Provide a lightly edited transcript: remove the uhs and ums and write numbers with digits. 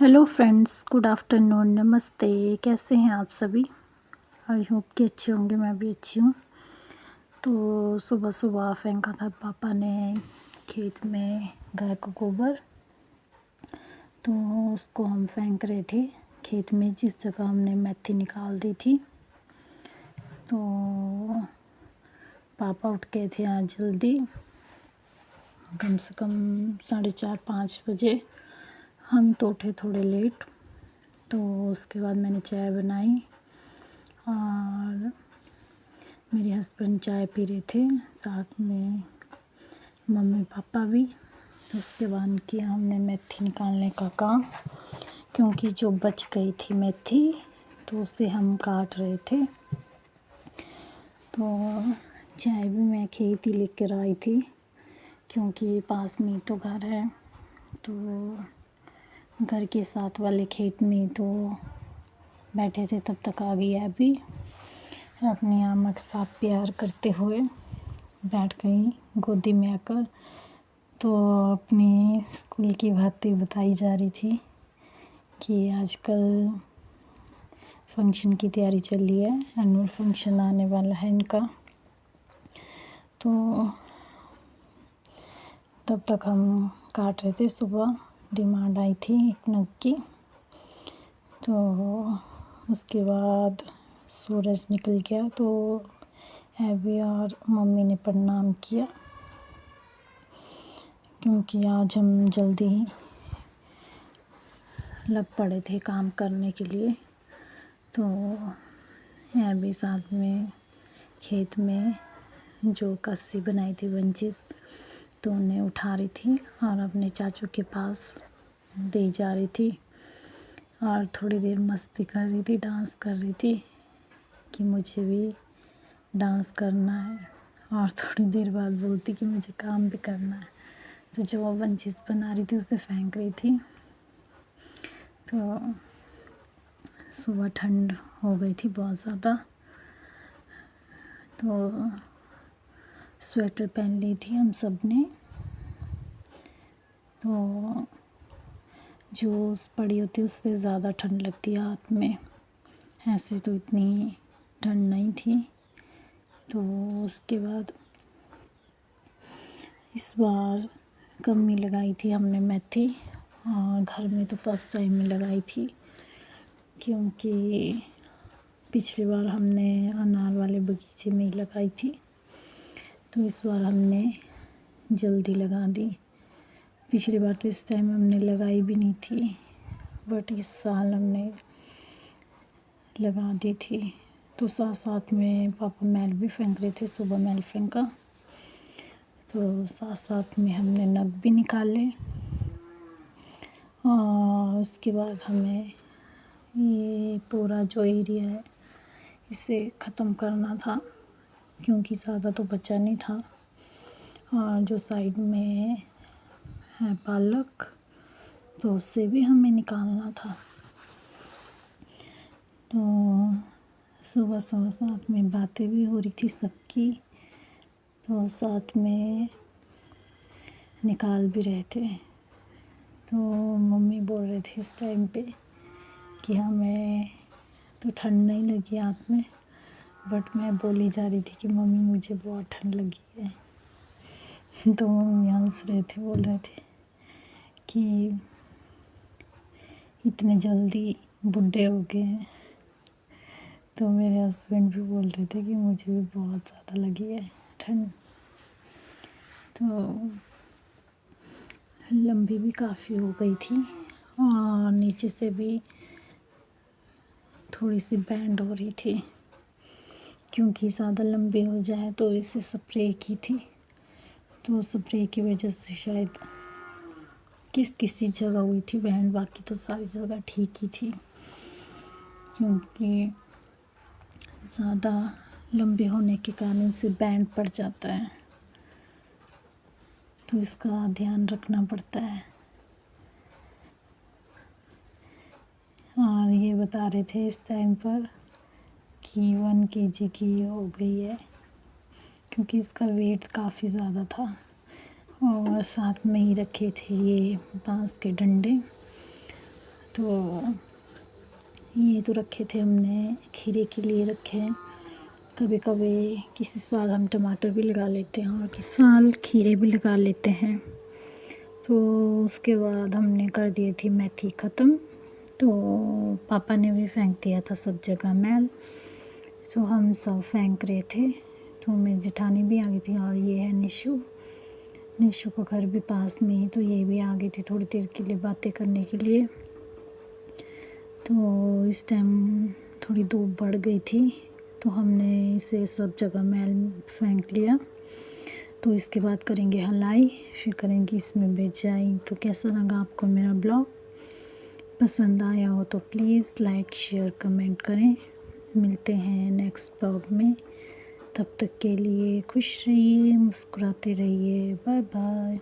Hello friends, good afternoon, नमस्ते। कैसे हैं आप सभी? आई होप कि अच्छे होंगे। मैं भी अच्छी हूँ। तो सुबह सुबह फेंका था पापा ने खेत में गाय का गोबर, तो उसको हम फेंक रहे थे खेत में जिस जगह हमने मेथी निकाल दी थी। तो पापा उठ गए थे आज जल्दी, कम से कम 4:30-5 बजे। हम तो उठे थोड़े लेट। तो उसके बाद मैंने चाय बनाई और मेरे हस्बैंड चाय पी रहे थे, साथ में मम्मी पापा भी। तो उसके बाद किया हमने मेथी निकालने का काम, क्योंकि जो बच गई थी मेथी तो उसे हम काट रहे थे। तो चाय भी मैं खेत ही लेकर आई थी, क्योंकि पास में तो घर है। तो घर के साथ वाले खेत में तो बैठे थे, तब तक आ गई अभी अपनी आमा के साथ प्यार करते हुए बैठ गई गोदी में आकर। तो अपनी स्कूल की बातें बताई जा रही थी कि आजकल फंक्शन की तैयारी चल रही है, एनुअल फंक्शन आने वाला है इनका। तो तब तक हम काट रहे थे। सुबह डिमांड आई थी एक नग की। तो उसके बाद सूरज निकल गया, तो एबी और मम्मी ने प्रणाम किया, क्योंकि आज हम जल्दी ही लग पड़े थे काम करने के लिए। तो एबी साथ में खेत में जो कस्सी बनाई थी बंचिस, तो उन्हें उठा रही थी और अपने चाचू के पास दे जा रही थी। और थोड़ी देर मस्ती कर रही थी, डांस कर रही थी कि मुझे भी डांस करना है। और थोड़ी देर बाद बोलती कि मुझे काम भी करना है। तो जो वो बंचिस बना रही थी उसे फेंक रही थी। तो सुबह ठंड हो गई थी बहुत ज़्यादा, तो स्वेटर पहन ली थी हम सब ने। तो जो पड़ी होती है उससे ज़्यादा ठंड लगती है हाथ में, ऐसे तो इतनी ठंड नहीं थी। तो उसके बाद इस बार कम ही लगाई थी हमने मेथी, और घर में तो फर्स्ट टाइम में लगाई थी, क्योंकि पिछली बार हमने अनार वाले बगीचे में ही लगाई थी। तो इस बार हमने जल्दी लगा दी। पिछली बार तो इस टाइम हमने लगाई भी नहीं थी, बट इस साल हमने लगा दी थी। तो साथ साथ में पापा मैल भी फेंक रहे थे, सुबह मैल फेंका, तो साथ साथ में हमने नग भी निकाले। और उसके बाद हमें ये पूरा जो एरिया है इसे ख़त्म करना था, क्योंकि ज़्यादा तो बचा नहीं था। और जो साइड में है पालक, तो उससे भी हमें निकालना था। तो सुबह सुबह साथ में बातें भी हो रही थी सबकी, तो साथ में निकाल भी रहे थे। तो मम्मी बोल रहे थे इस टाइम पे कि हमें तो ठंड नहीं लगी हाथ में, बट मैं बोली जा रही थी कि मम्मी मुझे बहुत ठंड लगी है। तो मम्मी हंस रहे थे, बोल रहे थे कि इतने जल्दी बूढ़े हो गए हैं। तो मेरे हस्बैंड भी बोल रहे थे कि मुझे भी बहुत ज़्यादा लगी है ठंड। तो लंबी भी काफ़ी हो गई थी, और नीचे से भी थोड़ी सी बैंड हो रही थी, क्योंकि ज़्यादा लंबी हो जाए तो इसे स्प्रे की थी। तो स्प्रे की वजह से शायद किसी जगह हुई थी बैंड, बाकी तो सारी जगह ठीक ही थी, क्योंकि ज़्यादा लंबे होने के कारण से बैंड पड़ जाता है, तो इसका ध्यान रखना पड़ता है। और ये बता रहे थे इस टाइम पर कि 1 kg की हो गई है, क्योंकि इसका वेट काफ़ी ज़्यादा था। और साथ में ही रखे थे ये बांस के डंडे, तो ये तो रखे थे हमने, खीरे के लिए रखे हैं। कभी कभी किसी साल हम टमाटर भी लगा लेते हैं और किसी साल खीरे भी लगा लेते हैं। तो उसके बाद हमने कर दी थी मेथी ख़त्म, तो पापा ने भी फेंक दिया था सब जगह मैल, तो हम सब फेंक रहे थे। तो मेरी जेठानी भी आ गई थी और ये है निशु। निशु का घर भी पास में ही, तो ये भी आ गई थी थोड़ी देर के लिए बातें करने के लिए। तो इस टाइम थोड़ी धूप बढ़ गई थी, तो हमने इसे सब जगह मैल फेंक लिया। तो इसके बाद करेंगे हलाई, फिर करेंगे इसमें बिजाई। तो कैसा लगा आपको मेरा ब्लॉग? पसंद आया हो तो प्लीज़ लाइक शेयर कमेंट करें। मिलते हैं नेक्स्ट ब्लॉग में, तब तक के लिए खुश रहिए, मुस्कुराते रहिए। Bye bye.